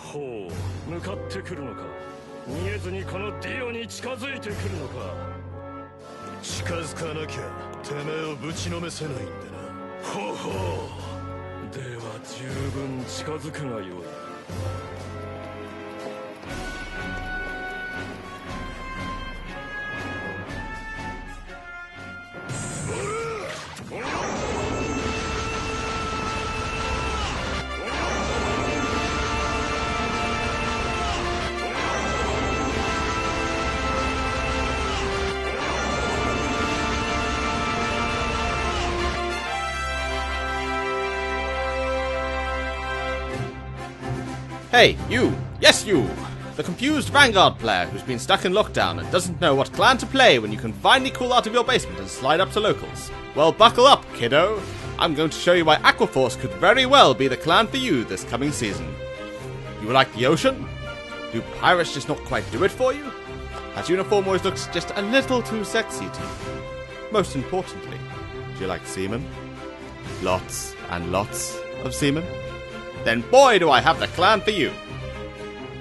ほう、向かってくるのか。逃げずにこのディオに近づいてくるのか。近づかなきゃてめえをぶちのめせないんだな。ほうほう。では十分近づくがよい。Hey, you! Yes, you! The confused Vanguard player who's been stuck in lockdown and doesn't know what clan to play when you can finally crawl out of your basement and slide up to locals. Well, buckle up, kiddo! I'm going to show you why Aqua could very well be the clan for you this coming season. You like the ocean? Do pirates just not quite do it for you? That uniform always looks just a little too sexy to you. Most importantly, do you like seamen? Lots and lots of seamen? Then boy do I have the clan for you!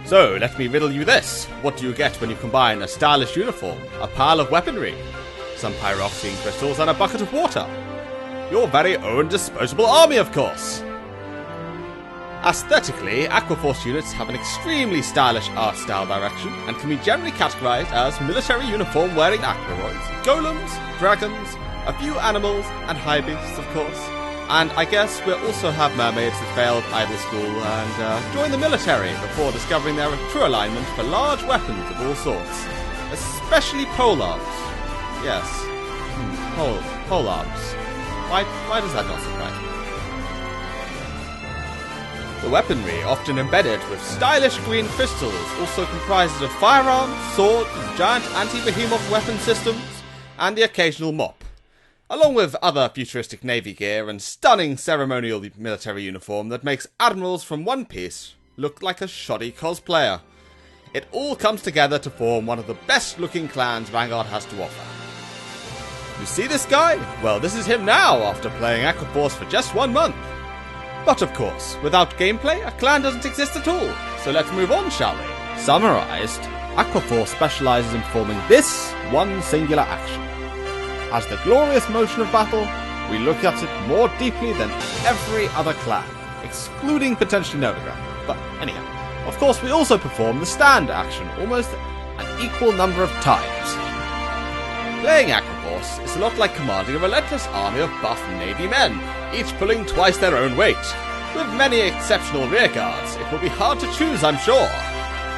So, let me riddle you this. What do you get when you combine a stylish uniform, a pile of weaponry, some pyroxene crystals and a bucket of water? Your very own disposable army, of course! Aesthetically, Aquaforce units have an extremely stylish art style direction and can be generally categorized as military uniform wearing aquaroids, golems, dragons, a few animals, and high beasts, of course. And I guess we'll also have mermaids that failed idol school and join the military before discovering their true alignment for large weapons of all sorts. Especially polearms. Yes. Polearms. Why does that not surprise me? The weaponry, often embedded with stylish green crystals, also comprises of firearms, swords, giant anti-behemoth weapon systems, and the occasional mop, along with other futuristic navy gear and stunning ceremonial military uniform that makes admirals from One Piece look like a shoddy cosplayer. It all comes together to form one of the best looking clans Vanguard has to offer. You see this guy? Well, this is him now after playing Aquaforce for just 1 month. But of course, without gameplay, a clan doesn't exist at all. So let's move on, shall we? Summarized, Aquaforce specializes in performing this one singular action. As the glorious motion of battle, we look at it more deeply than every other clan, excluding potentially Novigrad. But anyhow, of course we also perform the stand action almost an equal number of times. Playing Aquaforce is a lot like commanding a relentless army of buff navy men, each pulling twice their own weight. With many exceptional rearguards, it will be hard to choose, I'm sure.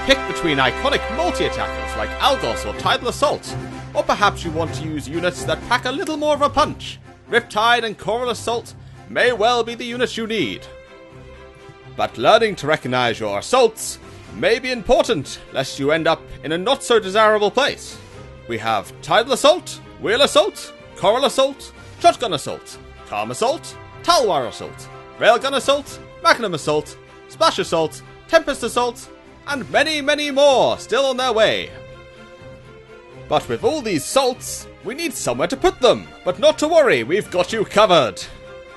Pick between iconic multi-attackers like Algos or Tidal Assault, or perhaps you want to use units that pack a little more of a punch. Riptide and Coral Assault may well be the units you need. But learning to recognize your assaults may be important, lest you end up in a not so desirable place. We have Tidal Assault, Wheel Assault, Coral Assault, Shotgun Assault, Calm Assault, Talwar Assault, Railgun Assault, Magnum Assault, Splash Assault, Tempest Assault, and many, many more still on their way. But with all these salts, we need somewhere to put them. But not to worry, we've got you covered.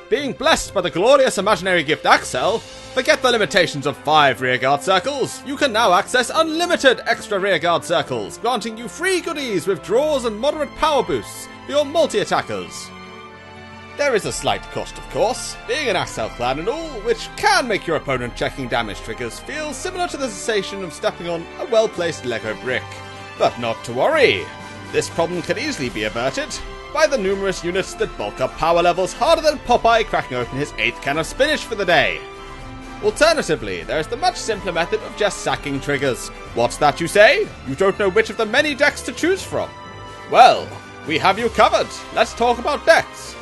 Being blessed by the glorious imaginary gift Accel, forget the limitations of 5 rearguard circles. You can now access unlimited extra rearguard circles, granting you free goodies with draws and moderate power boosts for your multi-attackers. There is a slight cost, of course, being an Accel clan and all, which can make your opponent checking damage triggers feel similar to the sensation of stepping on a well-placed Lego brick. But not to worry, this problem can easily be averted by the numerous units that bulk up power levels harder than Popeye cracking open his 8th can of spinach for the day. Alternatively, there is the much simpler method of just sacking triggers. What's that you say? You don't know which of the many decks to choose from? Well, we have you covered. Let's talk about decks.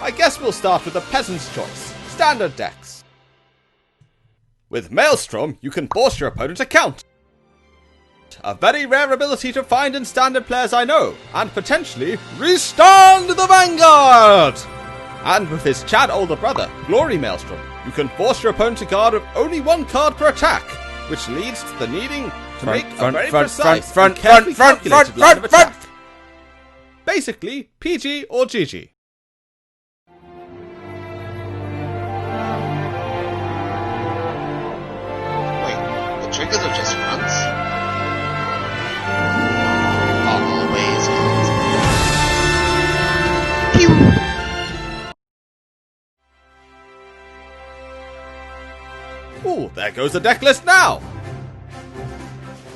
I guess we'll start with the peasant's choice, standard decks. With Maelstrom, you can force your opponent to count. A very rare ability to find in standard players I know, and potentially restand the Vanguard! And with his Chad older brother, Glory Maelstrom, you can force your opponent to guard with only 1 card per attack, which leads to the needing to make a very precise and carefully calculated line of attack. Basically, PG or GG. triggers or just runs? Always runs. Pew! Ooh, there goes the deck list now!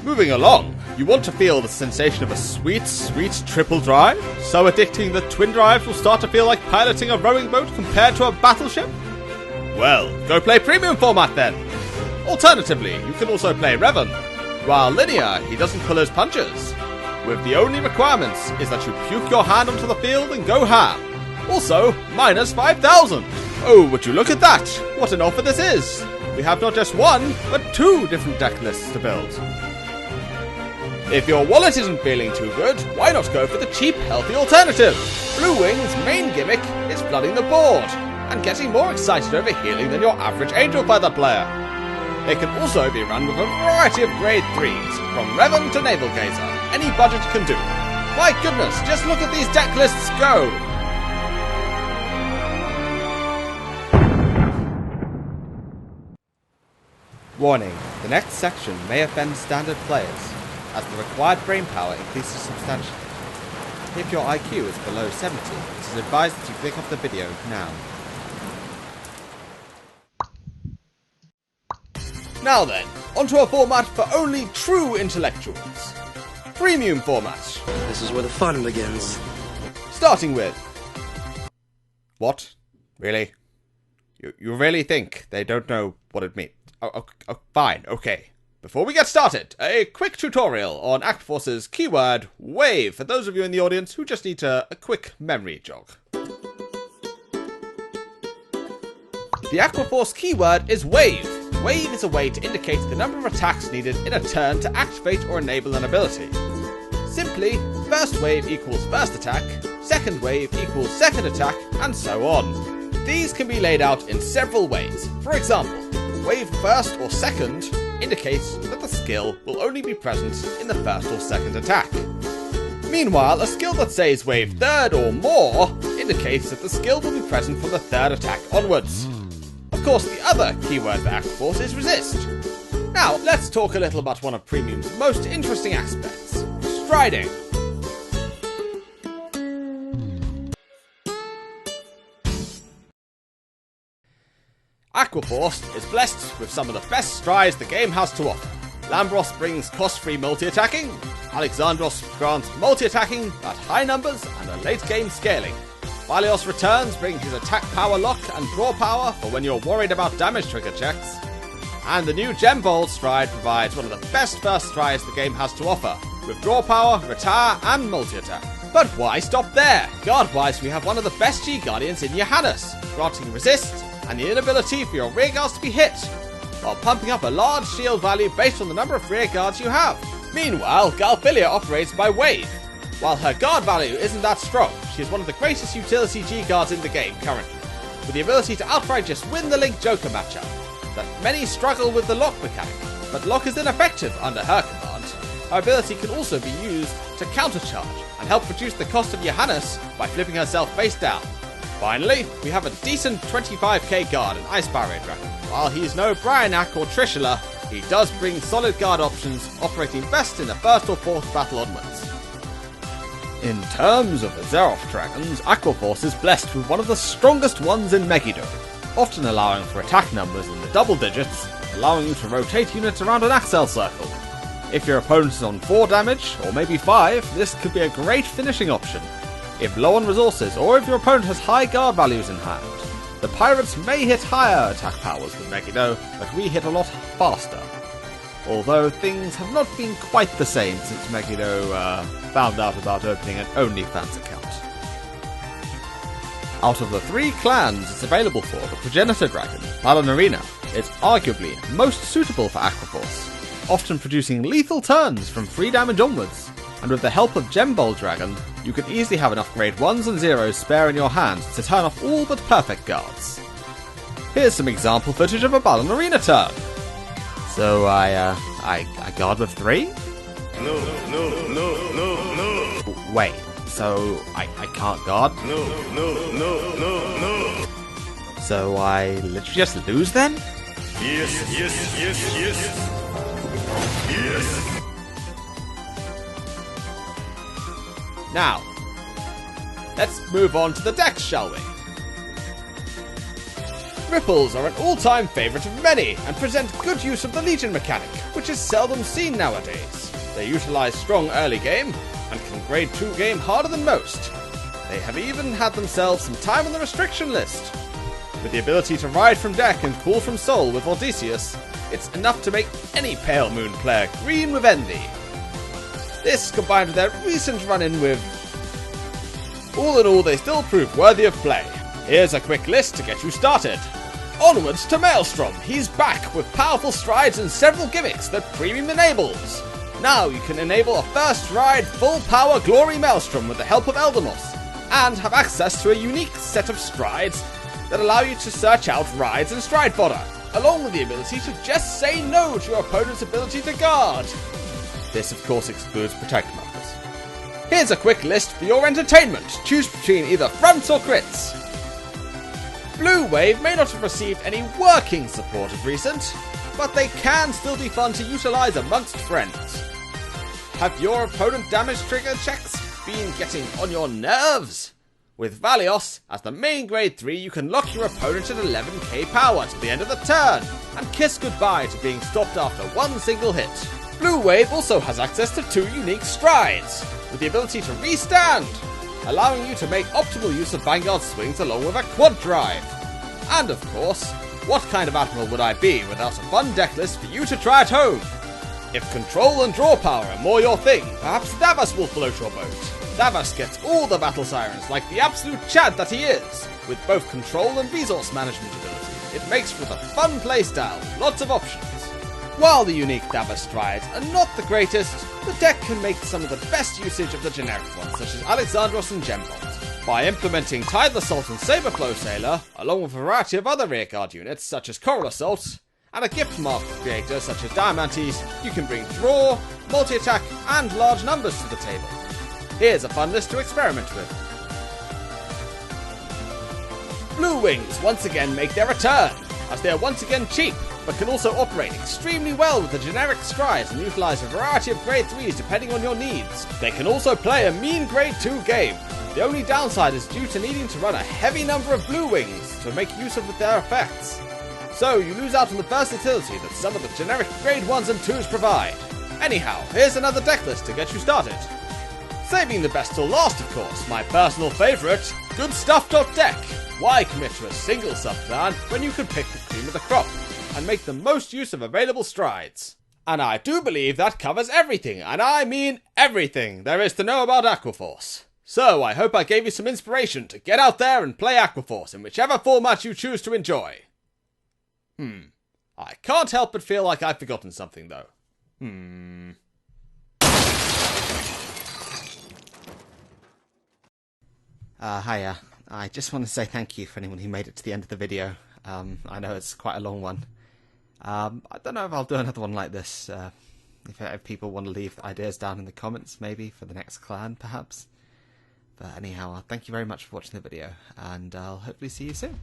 Moving along, you want to feel the sensation of a sweet, sweet triple drive? So addicting that twin drives will start to feel like piloting a rowing boat compared to a battleship? Well, go play premium format then! Alternatively, you can also play Revan. While linear, he doesn't pull his punches. With the only requirements is that you puke your hand onto the field and go ham. Also, minus 5,000! Oh, would you look at that! What an offer this is! We have not just one, but 2 different deck lists to build. If your wallet isn't feeling too good, why not go for the cheap, healthy alternative? Blue Wing's main gimmick is flooding the board, and getting more excited over healing than your average Angel Feather player. It can also be run with a variety of grade 3s, from Revan to Navel Gazer. Any budget can do. My goodness, just look at these deck lists go! Warning, the next section may offend standard players, as the required brain power increases substantially. If your IQ is below 70, it is advised that you click off the video now. Now then, onto a format for only true intellectuals. Premium format. This is where the fun begins. Starting with... What? Really? You really think they don't know what it means? Oh, fine, okay. Before we get started, a quick tutorial on Aquaforce's keyword, wave, for those of you in the audience who just need a quick memory jog. The Aquaforce keyword is wave. Wave is a way to indicate the number of attacks needed in a turn to activate or enable an ability. Simply, first wave equals first attack, second wave equals second attack, and so on. These can be laid out in several ways. For example, wave first or second indicates that the skill will only be present in the first or second attack. Meanwhile, a skill that says wave third or more indicates that the skill will be present from the third attack onwards. Of course, the other keyword for Aquaforce is resist. Now, let's talk a little about one of Premium's most interesting aspects, striding. Aquaforce is blessed with some of the best strides the game has to offer. Lambros brings cost-free multi-attacking, Alexandros grants multi-attacking at high numbers and a late-game scaling. Valios Returns brings his attack power lock and draw power for when you're worried about damage trigger checks. And the new Gembold stride provides one of the best first strides the game has to offer, with draw power, retire, and multi-attack. But why stop there? Guard-wise, we have one of the best G-Guardians in Johannes, granting resist and the inability for your rear guards to be hit, while pumping up a large shield value based on the number of rear guards you have. Meanwhile, Galphilia operates by wave. While her guard value isn't that strong, she is one of the greatest utility G-Guards in the game currently, with the ability to outright just win the Link Joker matchup. That many struggle with the lock mechanic, but lock is ineffective under her command. Her ability can also be used to countercharge and help reduce the cost of Johannes by flipping herself face down. Finally, we have a decent 25k guard in Ice Barrier Dragon. While he's no Bryanak or Trishula, he does bring solid guard options, operating best in the first or fourth battle onwards. In terms of the Zeroth dragons, Aquaforce is blessed with one of the strongest ones in Megiddo, often allowing for attack numbers in the double digits, allowing you to rotate units around an Accel circle. If your opponent is on 4 damage, or maybe 5, this could be a great finishing option. If low on resources, or if your opponent has high guard values in hand. The pirates may hit higher attack powers than Megiddo, but we hit a lot faster. Although things have not been quite the same since Megiddo found out about opening an OnlyFans account. Out of the 3 clans it's available for, the Progenitor Dragon, Ballerina, is arguably most suitable for Aquaforce, often producing lethal turns from 3 damage onwards, and with the help of Gembold Dragon, you can easily have enough grade 1s and 0s spare in your hand to turn off all but perfect guards. Here's some example footage of a Ballerina turn. So I guard with 3? No. Wait, so I can't guard? No. So I literally just lose then? Yes. Now, let's move on to the decks, shall we? Ripples are an all-time favourite of many, and present good use of the Legion mechanic, which is seldom seen nowadays. They utilise strong early game, and can grade 2 game harder than most. They have even had themselves some time on the restriction list. With the ability to ride from deck and cool from soul with Odysseus, it's enough to make any Pale Moon player green with envy. This, combined with their recent run-in with... all in all, they still prove worthy of play. Here's a quick list to get you started. Onwards to Maelstrom. He's back with powerful strides and several gimmicks that Premium enables. Now you can enable a first ride full power Glory Maelstrom with the help of Eldenos, and have access to a unique set of strides that allow you to search out rides and stride fodder, along with the ability to just say no to your opponent's ability to guard. This of course excludes Protect markers. Here's a quick list for your entertainment. Choose between either fronts or crits. Blue Wave may not have received any working support of recent, but they can still be fun to utilise amongst friends. Have your opponent damage trigger checks been getting on your nerves? With Valios, as the main grade 3, you can lock your opponent at 11k power to the end of the turn, and kiss goodbye to being stopped after one single hit. Blue Wave also has access to 2 unique strides, with the ability to restand, allowing you to make optimal use of Vanguard swings along with a quad drive. And of course, what kind of Admiral would I be without a fun deck list for you to try at home? If control and draw power are more your thing, perhaps Thavas will float your boat. Thavas gets all the battle sirens like the absolute Chad that he is, with both control and resource management ability. It makes for the fun playstyle, lots of options. While the unique Thavas strides are not the greatest, the deck can make some of the best usage of the generic ones, such as Alexandros and Gembot. By implementing Tide Assault and Saberflow Sailor, along with a variety of other rearguard units, such as Coral Assault, and a gift mark creator such as Diamantes, you can bring draw, multi-attack, and large numbers to the table. Here's a fun list to experiment with. Blue Wings once again make their return, as they are once again cheap, but can also operate extremely well with the generic strides and utilise a variety of grade 3s depending on your needs. They can also play a mean grade 2 game. The only downside is due to needing to run a heavy number of Blue Wings to make use of their effects. So you lose out on the versatility that some of the generic grade 1s and 2s provide. Anyhow, here's another deck list to get you started. Saving the best till last, of course, my personal favourite, Goodstuff.deck. Why commit to a single sub-plan when you can pick the cream of the crop and make the most use of available strides? And I do believe that covers everything, and I mean everything there is to know about Aquaforce. So I hope I gave you some inspiration to get out there and play Aquaforce in whichever format you choose to enjoy. I can't help but feel like I've forgotten something though. Hiya. I just want to say thank you for anyone who made it to the end of the video. I know it's quite a long one. I don't know if I'll do another one like this. If people want to leave ideas down in the comments, maybe, for the next clan, perhaps. But anyhow, thank you very much for watching the video, and I'll hopefully see you soon.